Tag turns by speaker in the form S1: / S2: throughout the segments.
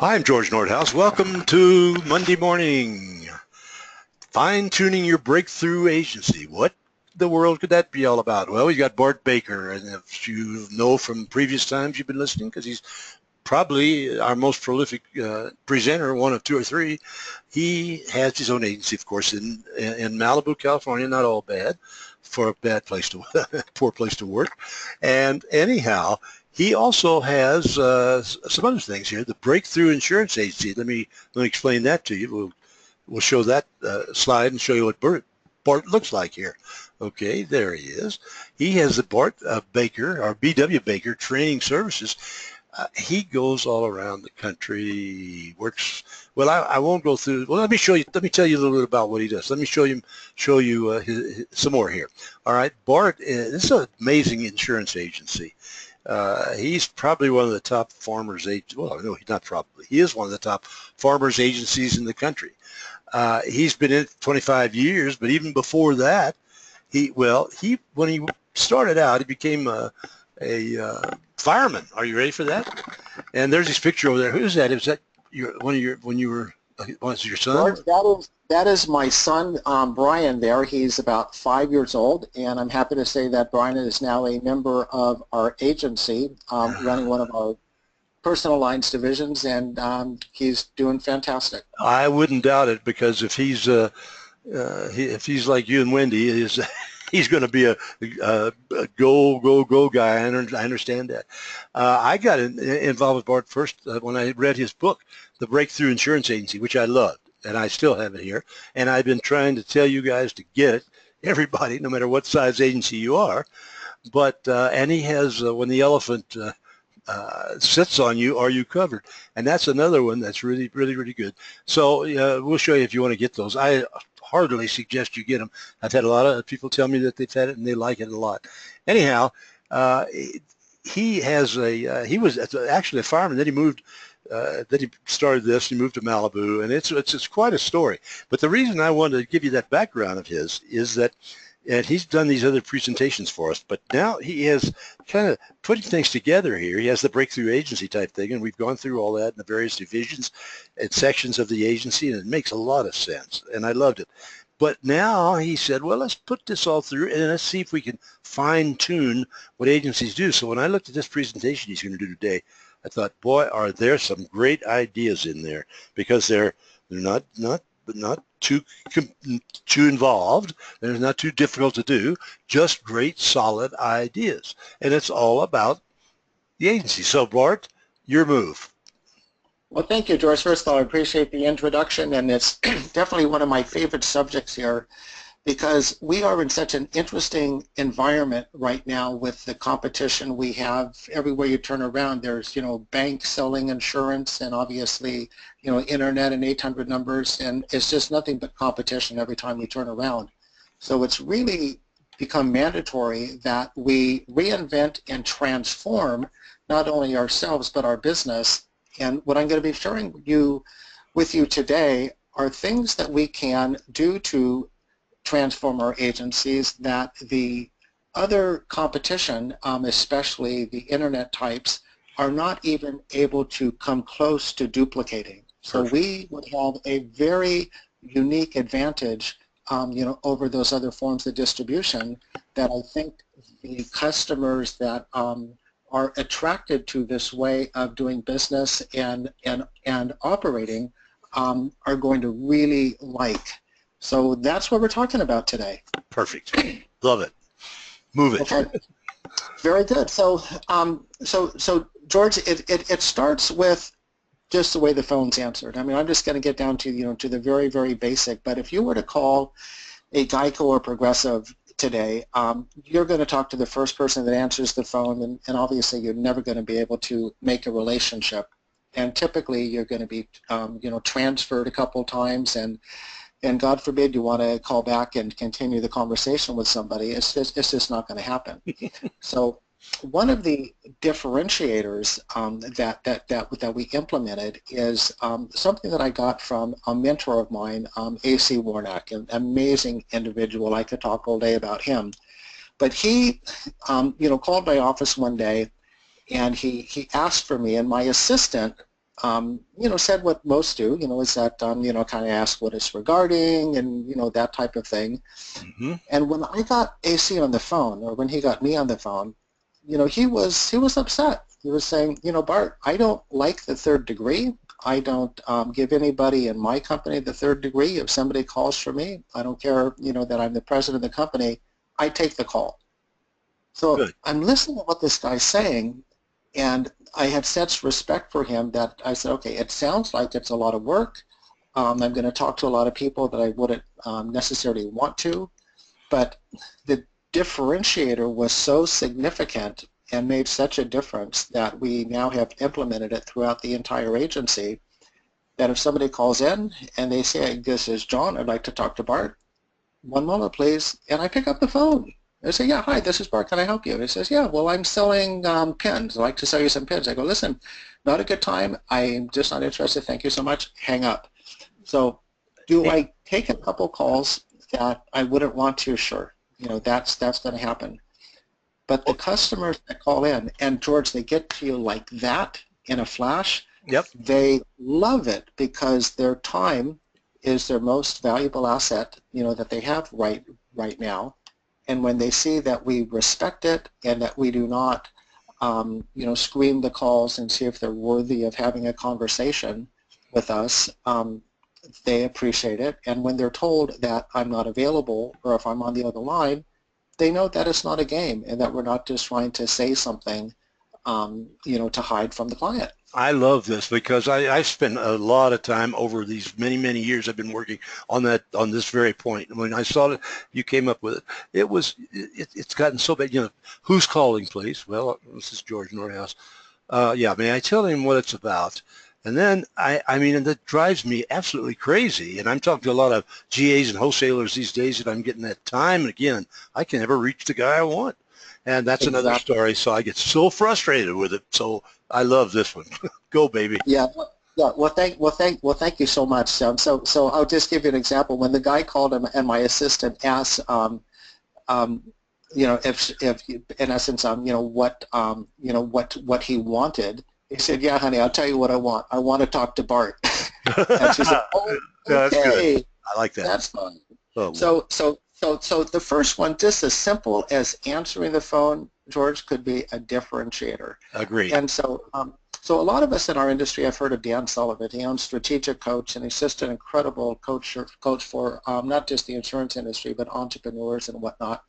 S1: Hi, I'm George Nordhaus. Welcome to Monday Morning. Fine-tuning your breakthrough agency. What the world could that be all about? Well, we've got Bart Baker, and if you know from previous times you've been listening, because he's probably our most prolific presenter, one of two or three. He has his own agency, of course, in Malibu, California. Not all bad for a bad place to poor place to work. And anyhow, he also has some other things here. The Breakthrough Insurance Agency. Let me explain that to you. We'll show that slide and show you what Bart looks like here. Okay, there he is. He has the Bart Baker, or B.W. Baker Training Services. He goes all around the country, works. Well, I won't go through. Well, let me show you. Let me tell you a little bit about what he does. Let me show you some more here. All right, Bart. This is an amazing insurance agency. He's probably one of the top farmers agents. Well, no, he's not probably. He is one of the top farmers agencies in the country. He's been in it 25 years, but even before that, when he started out, he became a fireman. Are you ready for that? And there's his picture over there. Who's that? Is that one of your was your son?
S2: George, that is my son, Brian there. He's about 5 years old, and I'm happy to say that Brian is now a member of our agency, running one of our personal lines divisions, and he's doing fantastic.
S1: I wouldn't doubt it, because if he's like you and Wendy, he's going to be a go guy. I understand that. I got involved with Bart first when I read his book, The Breakthrough Insurance Agency, which I loved, and I still have it here. And I've been trying to tell you guys to get it, everybody, no matter what size agency you are. But and he has when the elephant sits on you, are you covered? And that's another one that's really good. So we'll show you if you want to get those. I heartily suggest you get them. I've had a lot of people tell me that they've had it and they like it a lot. Anyhow, he was actually a fireman. Then he moved. Then he started this. He moved to Malibu, and it's quite a story. But the reason I wanted to give you that background of his is that. And he's done these other presentations for us, but now he is kind of putting things together here. He has the breakthrough agency type thing, and we've gone through all that in the various divisions and sections of the agency, and it makes a lot of sense, and I loved it. But now he said, well, let's put this all through, and let's see if we can fine-tune what agencies do. So when I looked at this presentation he's going to do today, I thought, boy, are there some great ideas in there, because they're not too involved, and it's not too difficult to do, just great solid ideas. And it's all about the agency. So Bart, your move.
S2: Well, thank you, George. First of all, I appreciate the introduction, and it's definitely one of my favorite subjects here, because we are in such an interesting environment right now with the competition we have. Everywhere you turn around, there's, banks selling insurance, and obviously, internet and 800 numbers, and it's just nothing but competition every time we turn around. So it's really become mandatory that we reinvent and transform not only ourselves but our business. And what I'm going to be sharing with you today are things that we can do to transform our agencies that the other competition, especially the internet types, are not even able to come close to duplicating. So we would have a very unique advantage, over those other forms of distribution, that I think the customers that are attracted to this way of doing business and operating are going to really like. So that's what we're talking about today.
S1: Perfect. Love it. Move it.
S2: Okay. Very good. So, so George, it starts with just the way the phone's answered. I mean, I'm just going to get down to to the very basic. But if you were to call a Geico or Progressive today, you're going to talk to the first person that answers the phone, and obviously you're never going to be able to make a relationship. And typically you're going to be transferred a couple times, and God forbid you want to call back and continue the conversation with somebody. It's just not going to happen. So one of the differentiators that we implemented is something that I got from a mentor of mine, A.C. Warnock, an amazing individual. I could talk all day about him. But he called my office one day, and he asked for me, and my assistant said what most do, is that, kind of ask what it's regarding and, that type of thing.
S1: Mm-hmm.
S2: And when I got AC on the phone, or when he got me on the phone, he was upset. He was saying, Bart, I don't like the third degree. I don't give anybody in my company the third degree. If somebody calls for me, I don't care, that I'm the president of the company, I take the call. So
S1: Good.
S2: I'm listening to what this guy's saying, and I have such respect for him that I said, okay, it sounds like it's a lot of work. I'm going to talk to a lot of people that I wouldn't necessarily want to, but the differentiator was so significant and made such a difference that we now have implemented it throughout the entire agency, that if somebody calls in and they say, this is John, I'd like to talk to Bart, one moment please, and I pick up the phone. I say, yeah, hi, this is Bart, can I help you? And he says, yeah, well, I'm selling pins. I'd like to sell you some pins. I go, listen, not a good time. I'm just not interested. Thank you so much. Hang up. So do I take a couple calls that I wouldn't want to? Sure. That's going to happen. But the customers that call in, and George, they get to you like that in a flash.
S1: Yep.
S2: They love it because their time is their most valuable asset, that they have right now. And when they see that we respect it and that we do not, screen the calls and see if they're worthy of having a conversation with us, they appreciate it. And when they're told that I'm not available or if I'm on the other line, they know that it's not a game and that we're not just trying to say something, to hide from the client.
S1: I love this because I spent a lot of time over these many, many years I've been working on this very point. When I saw it, you came up with it. It's gotten so bad. Who's calling, please? Well, this is George Norhouse. Yeah, may I tell him what it's about? And then and that drives me absolutely crazy. And I'm talking to a lot of GAs and wholesalers these days, and I'm getting that time and again, I can never reach the guy I want. And that's
S2: Exactly.
S1: another story. So I get so frustrated with it. So I love this one. Go, baby.
S2: Yeah. Yeah. Well, thank you so much. So I'll just give you an example. When the guy called him and my assistant asked, if in essence, what he wanted, he said, yeah, honey, I'll tell you what I want. I want to talk to Bart. And she said, oh,
S1: That's
S2: okay,
S1: good. I like that.
S2: that's fine.
S1: Oh,
S2: So the first one, just as simple as answering the phone, George, could be a differentiator.
S1: agreed.
S2: And so a lot of us in our industry, I've heard of Dan Sullivan. He owns Strategic Coach, and he's just an incredible coach for not just the insurance industry, but entrepreneurs and whatnot.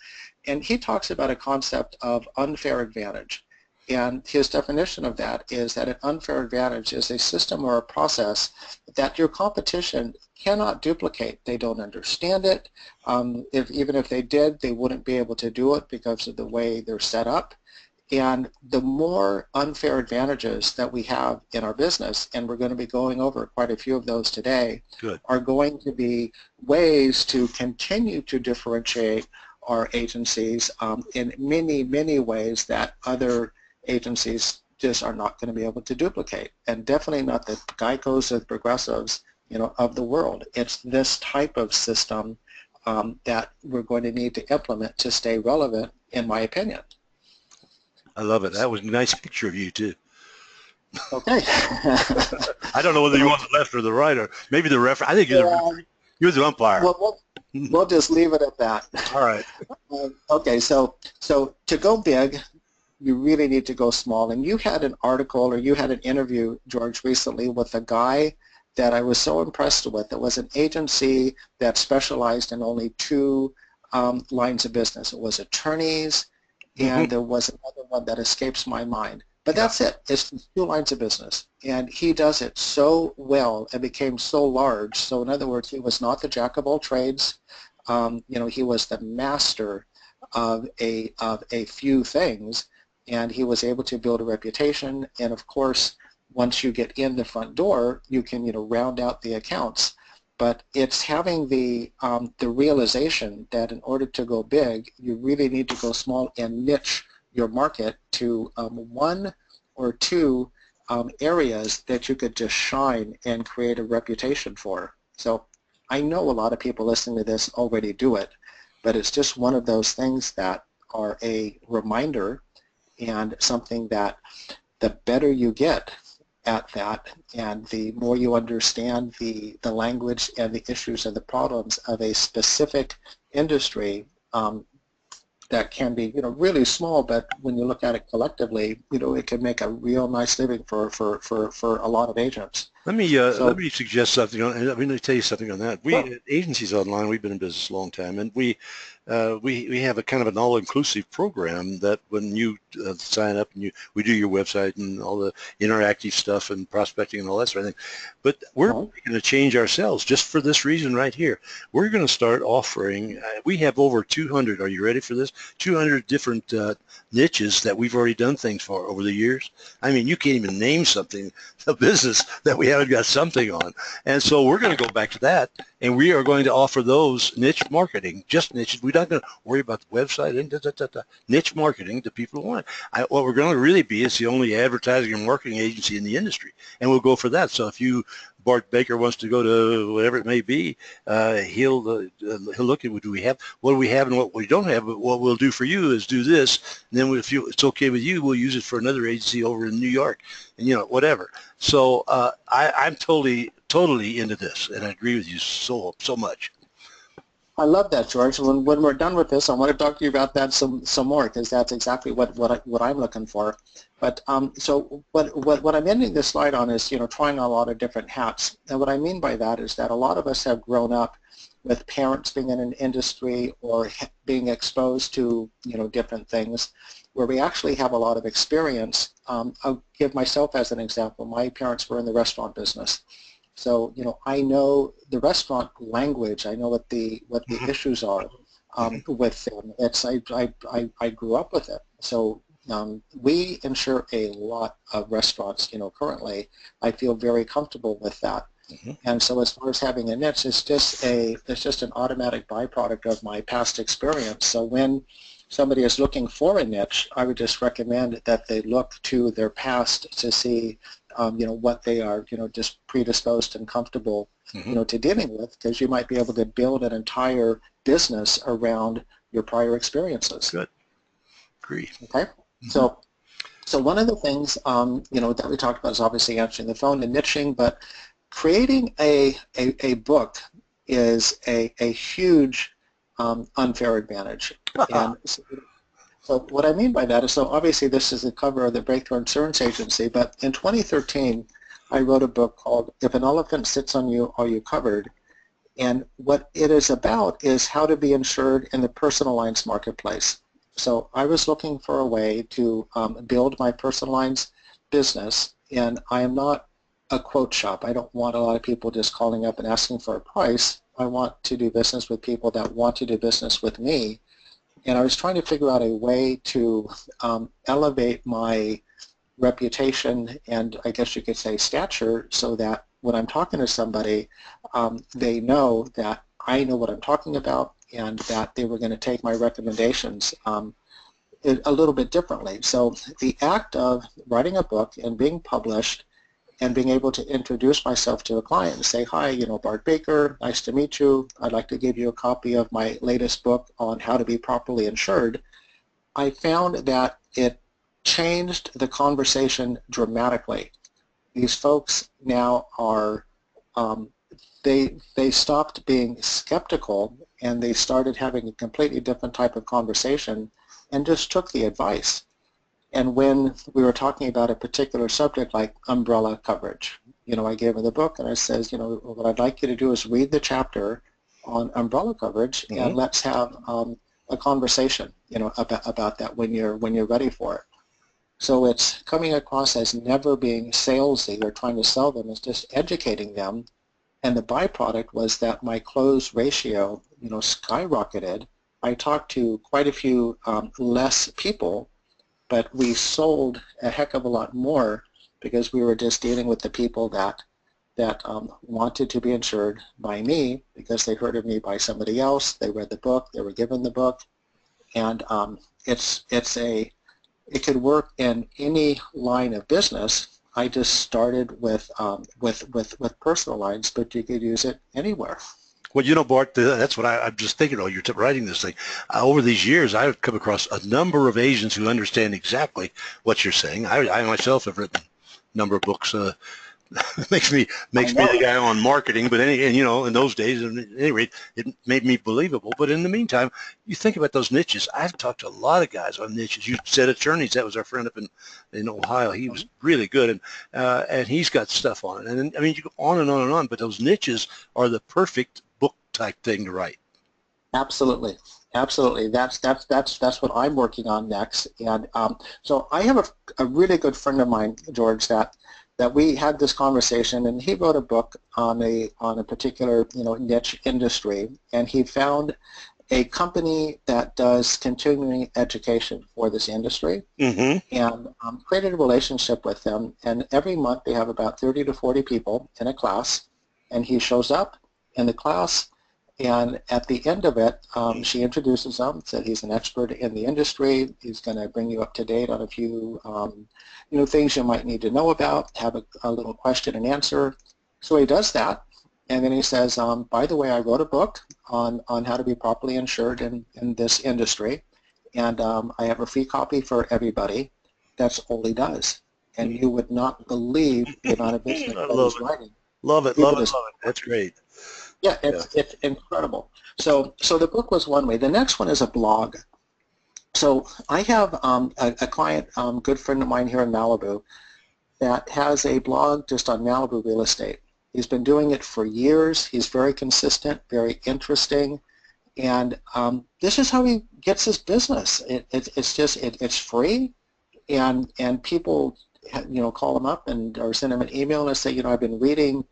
S2: And he talks about a concept of unfair advantage. And his definition of that is that an unfair advantage is a system or a process that your competition cannot duplicate. They don't understand it. Even if they did, they wouldn't be able to do it because of the way they're set up. And the more unfair advantages that we have in our business, and we're going to be going over quite a few of those today,
S1: Good.
S2: are going to be ways to continue to differentiate our agencies in many, many ways that other agencies just are not going to be able to duplicate, and definitely not the Geicos or the Progressives, of the world. It's this type of system that we're going to need to implement to stay relevant, in my opinion.
S1: I love it. That was a nice picture of you, too.
S2: Okay.
S1: I don't know whether you want the left or the right, or maybe the referee. I think you're the umpire.
S2: Well, we'll just leave it at that.
S1: All right.
S2: Okay, so to go big, you really need to go small. And you had an article, or you had an interview, George, recently with a guy that I was so impressed with. It was an agency that specialized in only two lines of business. It was attorneys, and there was another one that escapes my mind. But that's it. It's two lines of business. And he does it so well and became so large. So in other words, he was not the jack of all trades. He was the master of a few things, and he was able to build a reputation. And of course, once you get in the front door, you can round out the accounts. But it's having the realization that in order to go big, you really need to go small and niche your market to one or two areas that you could just shine and create a reputation for. So I know a lot of people listening to this already do it, but it's just one of those things that are a reminder and something that the better you get, at that, and the more you understand the language and the issues and the problems of a specific industry, that can be, really small, but when you look at it collectively, it can make a real nice living for a lot of agents.
S1: Let
S2: So,
S1: me suggest something. Let me tell you something on that.
S2: sure.
S1: We agencies online. We've been in business a long time, and we have a kind of an all-inclusive program that when you sign up and we do your website and all the interactive stuff and prospecting and all that sort of thing. But we're
S2: Uh-huh.
S1: going to change ourselves just for this reason right here. We're going to start offering. We have over 200. Are you ready for this? 200 different niches that we've already done things for over the years. I mean, you can't even name something, a business that we haven't got something on. And so we're going to go back to that, and we are going to offer those niche marketing, just niches. We're not going to worry about the website and niche marketing to people who want it. What we're going to really be is the only advertising and marketing agency in the industry, and we'll go for that. So if Bart Baker wants to go to whatever it may be, he'll look at what do we have and what we don't have. But what we'll do for you is do this, and then if it's okay with you, we'll use it for another agency over in New York, and whatever. So I'm totally into this, and I agree with you so much.
S2: I love that, George. When we're done with this, I want to talk to you about that some more, because that's exactly what I'm looking for. But so what I'm ending this slide on is trying a lot of different hats. And what I mean by that is that a lot of us have grown up with parents being in an industry or being exposed to different things where we actually have a lot of experience. I'll give myself as an example. My parents were in the restaurant business. So, I know the restaurant language. I know what the issues are with them. I grew up with it. So we insure a lot of restaurants. Currently, I feel very comfortable with that. And so, as far as having a niche, it's just an automatic byproduct of my past experience. So when somebody is looking for a niche, I would just recommend that they look to their past to see what they are, just predisposed and comfortable, to dealing with, because you might be able to build an entire business around your prior experiences.
S1: Good. Agree.
S2: Okay. So one of the things, that we talked about is obviously answering the phone and niching, but creating a book is a huge unfair advantage. And so what I mean by that is, so obviously this is the cover of the Breakthrough Insurance Agency, but in 2013, I wrote a book called If an Elephant Sits on You, Are You Covered? And what it is about is how to be insured in the personal lines marketplace. So I was looking for a way to build my personal lines business, and I am not a quote shop. I don't want a lot of people just calling up and asking for a price. I want to do business with people that want to do business with me. And I was trying to figure out a way to elevate my reputation and, I guess you could say, stature, so that when I'm talking to somebody, they know that I know what I'm talking about and that they were going to take my recommendations a little bit differently. So the act of writing a book and being published and being able to introduce myself to a client and say, hi, Bart Baker, nice to meet you. I'd like to give you a copy of my latest book on how to be properly insured. I found that it changed the conversation dramatically. These folks now are, they stopped being skeptical and they started having a completely different type of conversation and just took the advice. And when we were talking about a particular subject like umbrella coverage, I gave her the book and I says, what I'd like you to do is read the chapter on umbrella coverage and let's have a conversation, about that when you're ready for it. So it's coming across as never being salesy or trying to sell them. It's just educating them. And the byproduct was that my close ratio, skyrocketed. I talked to quite a few less people, but we sold a heck of a lot more because we were just dealing with the people that wanted to be insured by me because they heard of me by somebody else. They read the book. They were given the book, and it could work in any line of business. I just started with personal lines, but you could use it anywhere.
S1: Well, Bart, that's what I'm just thinking. You're writing this thing. Over these years, I've come across a number of agents who understand exactly what you're saying. I myself have written number of books. makes me
S2: I
S1: the
S2: know.
S1: guy on marketing, but in those days, at any rate, it made me believable. But in the meantime, you think about those niches. I've talked to a lot of guys on niches. You said attorneys. That was our friend up in Ohio. He was really good, and he's got stuff on it. And I mean, you go on and on and on. But those niches are the perfect book type thing to write.
S2: Absolutely, absolutely. That's what I'm working on next. And so I have a really good friend of mine, George, that we had this conversation, and he wrote a book on a particular niche industry, and he found a company that does continuing education for this industry,
S1: Mm-hmm.
S2: and created a relationship with them. And every month they have about 30 to 40 people in a class, and he shows up in the class. And at the end of it, she introduces him, said he's an expert in the industry. He's going to bring you up to date on a few things you might need to know about, have a little question and answer. So he does that. And then he says, by the way, I wrote a book on how to be properly insured in this industry. And I have a free copy for everybody. That's all he does. And you would not believe the amount of business
S1: I
S2: that
S1: love
S2: he's
S1: it.
S2: writing.
S1: Love it. Love
S2: People
S1: it.
S2: just
S1: Love it. That's great.
S2: yeah,
S1: Yeah.
S2: it's incredible. So the book was one way. The next one is a blog. So I have a client, good friend of mine here in Malibu, that has a blog just on Malibu real estate. He's been doing it for years. He's very consistent, very interesting, and this is how he gets his business. It's free, and people call him up or send him an email and say, I've been reading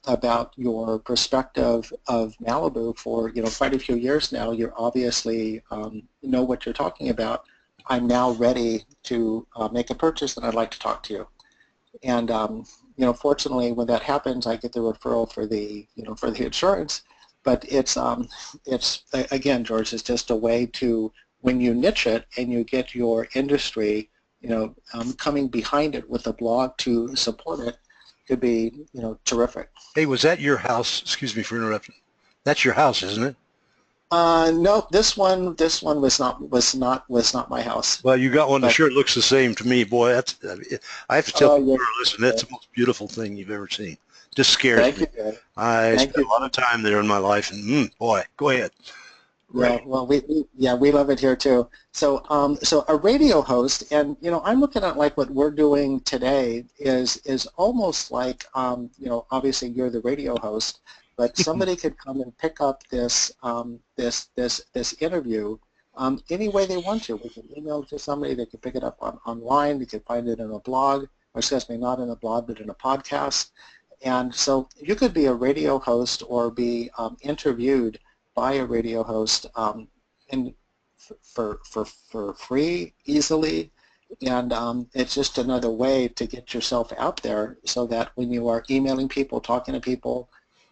S2: about your perspective of Malibu for quite a few years now. You obviously know what you're talking about. I'm now ready to make a purchase, and I'd like to talk to you. And fortunately, when that happens, I get the referral for the insurance. But it's again, George, it's just a way to, when you niche it and you get your industry coming behind it with a blog to support it, could be terrific.
S1: Hey, was that your house? Excuse me for interrupting. That's your house, isn't it?
S2: No, this one was not my house.
S1: Well, you got one that
S2: But
S1: sure looks the same to me. Boy, I have to tell people,
S2: yes,
S1: listen, that's the most beautiful thing you've ever seen. Just scares
S2: thank
S1: me.
S2: you, Dad.
S1: I
S2: Thank
S1: spent
S2: you.
S1: a lot of time there in my life, and boy, go ahead.
S2: Yeah,
S1: Right.
S2: well, we love it here too. So so a radio host, and I'm looking at like what we're doing today is almost like obviously you're the radio host, but somebody could come and pick up this interview any way they want to. We can email it to somebody. They can pick it up online. They can find it in a blog, or excuse me, not in a blog, but in a podcast. And so you could be a radio host or be interviewed by a radio host and for free, easily, and it's just another way to get yourself out there, so that when you are emailing people, talking to people,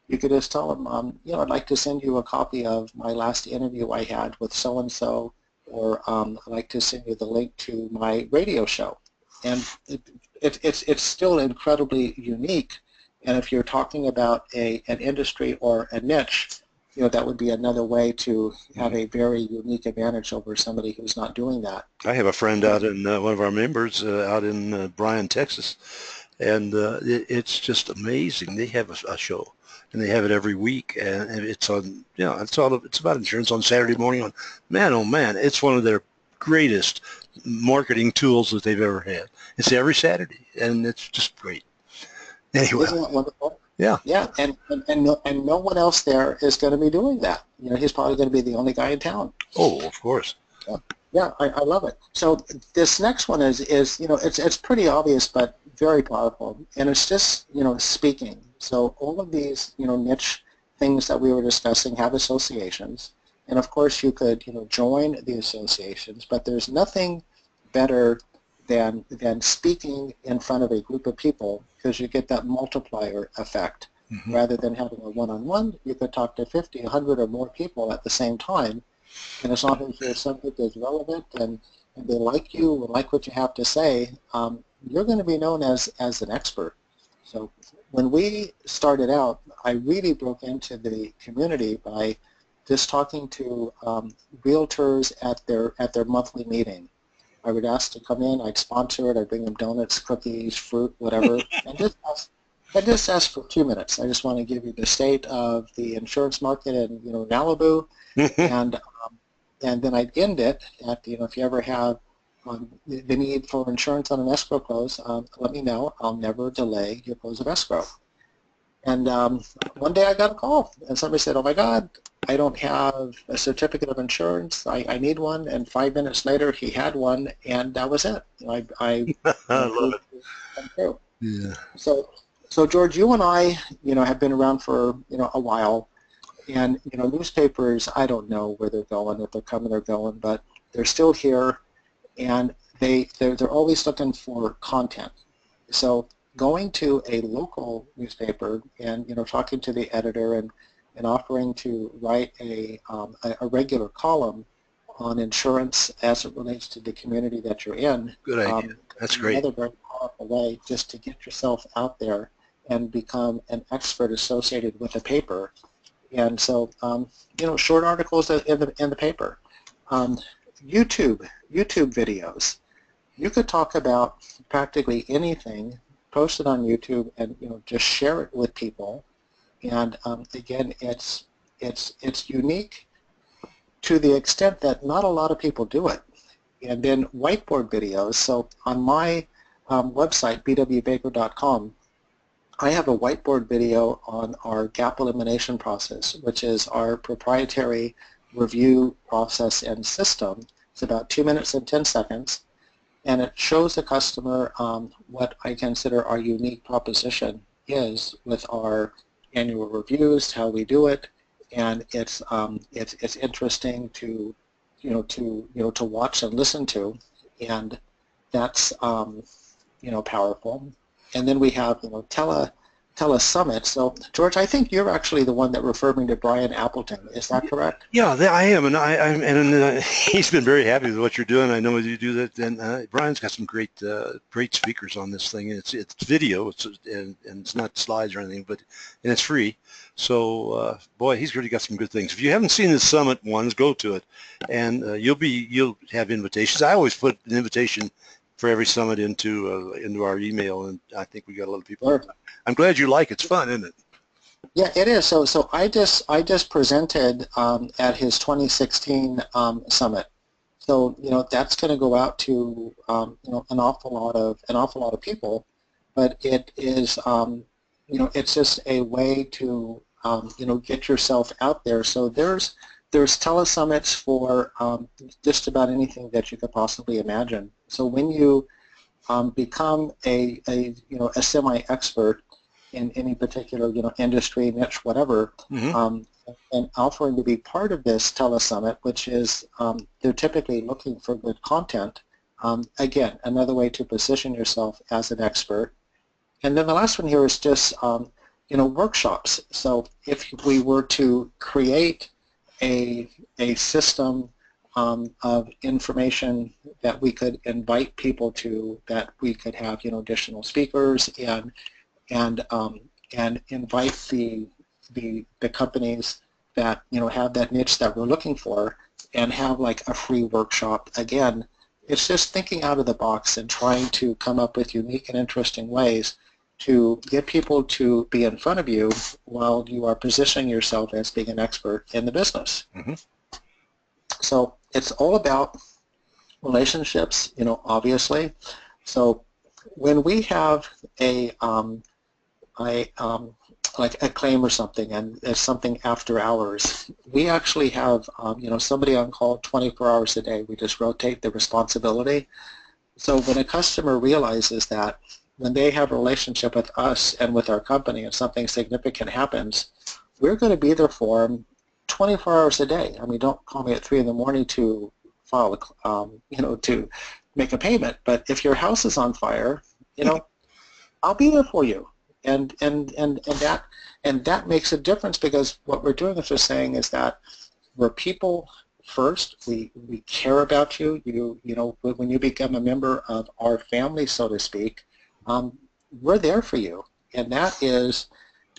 S2: you could just tell them, I'd like to send you a copy of my last interview I had with so-and-so, or I'd like to send you the link to my radio show. And it's still incredibly unique. And if you're talking about an industry or a niche, that would be another way to have a very unique advantage over somebody who's not doing that.
S1: I have a friend out in one of our members out in Bryan, Texas, and it's just amazing. They have a show, and they have it every week, and it's on. It's about insurance on Saturday morning. Oh man, it's one of their greatest marketing tools that they've ever had. It's every Saturday, and it's just great. Anyway,
S2: Isn't that wonderful?
S1: yeah.
S2: Yeah, and no one else there is going to be doing that. He's probably going to be the only guy in town.
S1: Oh, of course.
S2: Yeah, I love it. So this next one is it's pretty obvious but very powerful, and it's just speaking. So all of these niche things that we were discussing have associations, and of course you could join the associations, but there's nothing better than speaking in front of a group of people, because you get that multiplier effect.
S1: Mm-hmm.
S2: Rather than having a one-on-one, you could talk to 50, 100 or more people at the same time. And as long as your subject is relevant and they like you and like what you have to say, you're going to be known as an expert. So when we started out, I really broke into the community by just talking to realtors at their monthly meeting. I would ask to come in, I'd sponsor it, I'd bring them donuts, cookies, fruit, whatever, and just ask for 2 minutes. I just want to give you the state of the insurance market in Malibu, and and then I'd end it at if you ever have the need for insurance on an escrow close, let me know. I'll never delay your close of escrow. And one day I got a call, and somebody said, "Oh my God, I don't have a certificate of insurance. I need one." And 5 minutes later, he had one, and that was it. I
S1: love it.
S2: come through.
S1: Yeah.
S2: So George, you and I, have been around for a while, and newspapers. I don't know where they're going, if they're coming or going, but they're still here, and they're always looking for content. So going to a local newspaper and talking to the editor and offering to write a regular column on insurance as it relates to the community that you're in.
S1: Good idea. That's great.
S2: Another very powerful way just to get yourself out there and become an expert associated with a paper. And so short articles in the paper, YouTube videos. You could talk about practically anything, post it on YouTube, and just share it with people. And again, it's unique to the extent that not a lot of people do it. And then whiteboard videos. So on my website, bwbaker.com, I have a whiteboard video on our gap elimination process, which is our proprietary review process and system. It's about 2 minutes and 10 seconds. And it shows the customer what I consider our unique proposition is with our annual reviews, how we do it, and it's interesting to to watch and listen to, and that's powerful. And then we have Telesummit. So George, I think you're actually the one that referred me to Brian Appleton. Is that correct?
S1: Yeah, I am, and he's been very happy with what you're doing. I know you do that, and Brian's got some great speakers on this thing. It's video, and it's not slides or anything, and it's free. So boy, he's really got some good things. If you haven't seen the summit ones, go to it, and you'll have invitations. I always put an invitation for every summit into our email, and I think we got a lot of people.
S2: Sure.
S1: I'm glad you like it. It's fun, isn't it?
S2: Yeah, it is. So I just presented at his 2016 summit. So that's going to go out to an awful lot of people, but it is it's just a way to get yourself out there. So there's telesummits for just about anything that you could possibly imagine. So when you become a semi-expert in any particular industry, niche, whatever, and offering to be part of this telesummit, which is they're typically looking for good content. Again, another way to position yourself as an expert. And then the last one here is just workshops. So if we were to create a system of information that we could invite people to, that we could have additional speakers and invite the companies that have that niche that we're looking for, and have like a free workshop. Again, it's just thinking out of the box and trying to come up with unique and interesting ways to get people to be in front of you while you are positioning yourself as being an expert in the business. So it's all about relationships, obviously. So when we have like a claim or something, and there's something after hours, we actually have somebody on call 24 hours a day. We just rotate the responsibility. So when a customer realizes that when they have a relationship with us and with our company and something significant happens, we're going to be there for them 24 hours a day. I mean, don't call me at 3 in the morning to file to make a payment, but if your house is on fire, I'll be there for you. And that makes a difference, because what we're doing is we're saying is that we're people first. We care about you. When you become a member of our family, so to speak, we're there for you, and that is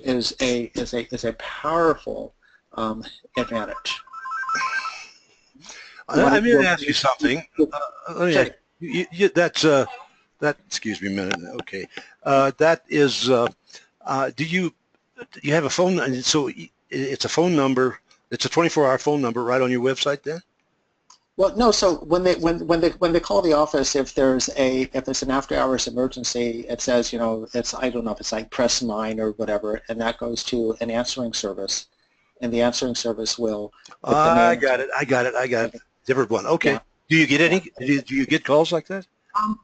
S2: a powerful advantage.
S1: I'm going to ask you something. That's that. Excuse me a minute. Okay, that is. Do you have a phone? And so it's a phone number. It's a 24-hour phone number right on your website then?
S2: Well, no. So when they call the office, if there's an after hours emergency, it says, it's, I don't know if it's like press 9 or whatever, and that goes to an answering service, and the answering service will put the
S1: I
S2: name.
S1: got it. I got it. I got it. Different one. Okay.
S2: Yeah,
S1: Do you get
S2: yeah.
S1: any? Do you get calls like that?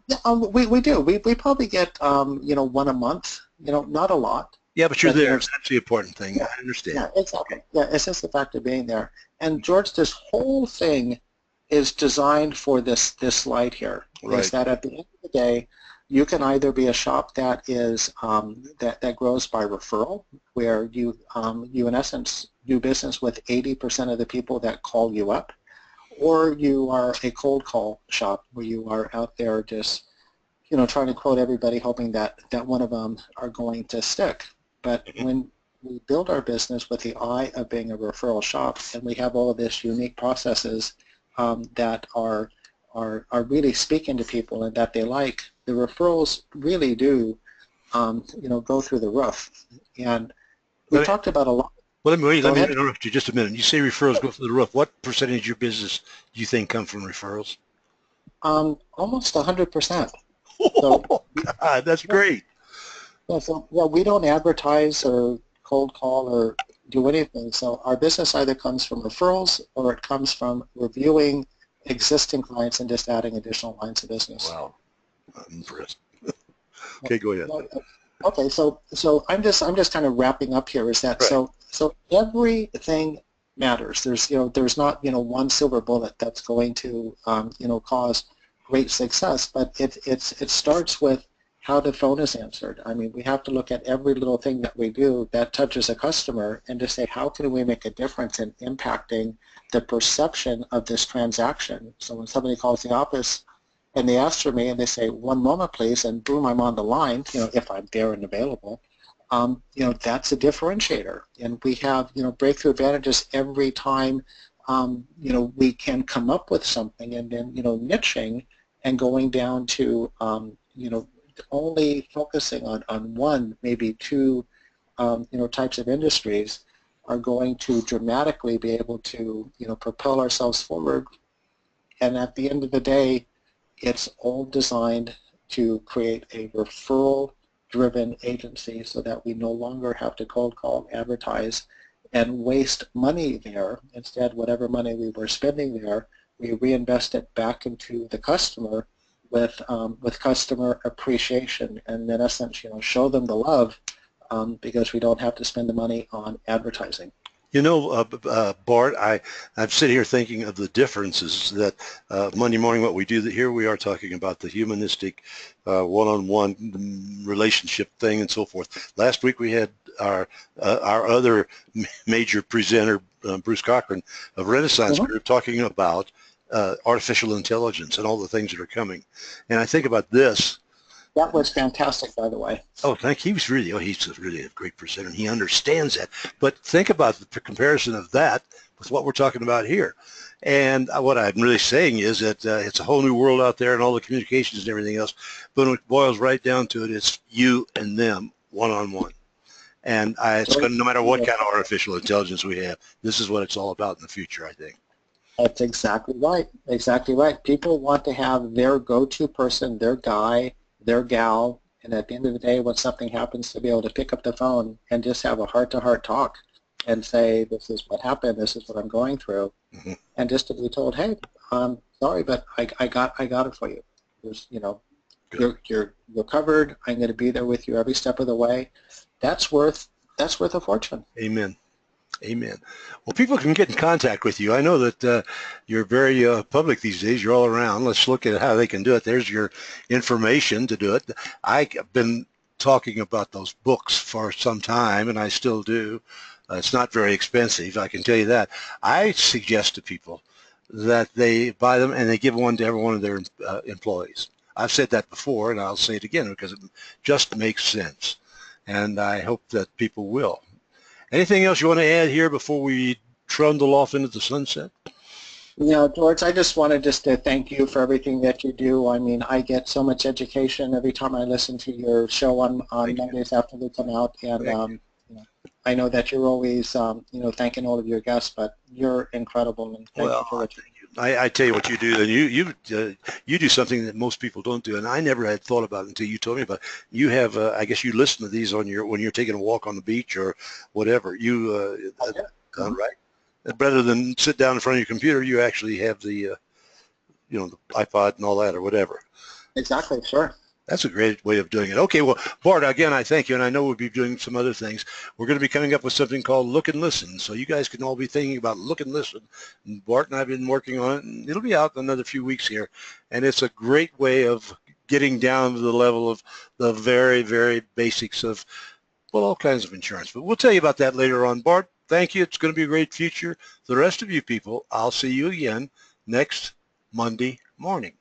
S2: Yeah, we do. We probably get one a month. Not a lot,
S1: Yeah, but you're
S2: but
S1: there. That's the important thing.
S2: yeah,
S1: I understand.
S2: yeah, exactly. Yeah, it's just the fact of being there. And George, this whole thing is designed for this slide here. Is
S1: Right.
S2: that at the end of the day, you can either be a shop that is that grows by referral, where you in essence do business with 80% of the people that call you up, or you are a cold call shop where you are out there just trying to quote everybody, hoping that one of them are going to stick. But when we build our business with the eye of being a referral shop, and we have all of this unique processes that are really speaking to people and that they like, the referrals really do go through the roof. And we've
S1: Let me,
S2: talked about a lot.
S1: well,
S2: Go
S1: let me
S2: ahead.
S1: interrupt you just a minute. You say referrals go through the roof. What percentage of your business do you think come from referrals?
S2: Almost 100%. So
S1: Oh, God, that's
S2: yeah,
S1: great.
S2: yeah, we don't advertise or cold call or do anything. So our business either comes from referrals or it comes from reviewing existing clients and just adding additional lines of business.
S1: Wow, I'm impressed. Okay, go ahead.
S2: Well, okay, so I'm just kind of wrapping up here. Is that
S1: Right.
S2: so everything matters. There's not one silver bullet that's going to cause great success, but it starts with how the phone is answered. I mean, we have to look at every little thing that we do that touches a customer and just say, how can we make a difference in impacting the perception of this transaction? So when somebody calls the office and they ask for me and they say, one moment please, and boom, I'm on the line, if I'm there and available, that's a differentiator. And we have, breakthrough advantages every time, we can come up with something, and then, niching and going down to, only focusing on one, maybe two, types of industries are going to dramatically be able to, propel ourselves forward. And at the end of the day, it's all designed to create a referral-driven agency so that we no longer have to cold call, advertise, and waste money there. Instead, whatever money we were spending there, we reinvest it back into the customer with customer appreciation, and in essence, show them the love because we don't have to spend the money on advertising.
S1: Bart, I'm sitting here thinking of the differences that Monday morning, what we do, that here we are talking about the humanistic one-on-one relationship thing and so forth. Last week we had our other major presenter, Bruce Cochran of Renaissance Group, talking about artificial intelligence and all the things that are coming. And I think about this.
S2: That was fantastic, by the way.
S1: Oh, thank you. He's really a great presenter, and he understands that. But think about the comparison of that with what we're talking about here. And what I'm really saying is that it's a whole new world out there and all the communications and everything else. But when it boils right down to it, it's you and them one-on-one. And it's going to, no matter what kind of artificial intelligence we have, this is what it's all about in the future, I think.
S2: That's exactly right. Exactly right. People want to have their go-to person, their guy, their gal, and at the end of the day, when something happens, to be able to pick up the phone and just have a heart-to-heart talk and say, this is what happened, this is what I'm going through, and just to be told, hey, sorry, but I got it for you. There's, you're covered. I'm going to be there with you every step of the way. That's worth a fortune.
S1: Amen. Amen. Well, people can get in contact with you. I know that you're very public these days. You're all around. Let's look at how they can do it. There's your information to do it. I've been talking about those books for some time, and I still do. It's not very expensive, I can tell you that. I suggest to people that they buy them and they give one to every one of their employees. I've said that before, and I'll say it again because it just makes sense. And I hope that people will. Anything else you want to add here before we trundle off into the sunset?
S2: You know, George, I just wanted just to thank you for everything that you do. I mean, I get so much education every time I listen to your show on
S1: Thank you.
S2: Mondays after they come out, and
S1: Thank you.
S2: you know, I know that you're always thanking all of your guests, but you're incredible, and thank you
S1: Well,
S2: for
S1: I
S2: what you
S1: thank you. I tell you what you do, and you do something that most people don't do, and I never had thought about it until you told me about it. You have, I guess, you listen to these on your when you're taking a walk on the beach or whatever.
S2: do.
S1: Done right. Rather than sit down in front of your computer, you actually have the the iPod and all that or whatever.
S2: Exactly, sure.
S1: That's a great way of doing it. Okay, well, Bart, again, I thank you, and I know we'll be doing some other things. We're going to be coming up with something called Look and Listen, so you guys can all be thinking about Look and Listen. And Bart and I have been working on it, and it'll be out in another few weeks here, and it's a great way of getting down to the level of the very, very basics of, well, all kinds of insurance. But we'll tell you about that later on. Bart, thank you. It's going to be a great future. The rest of you people, I'll see you again next Monday morning.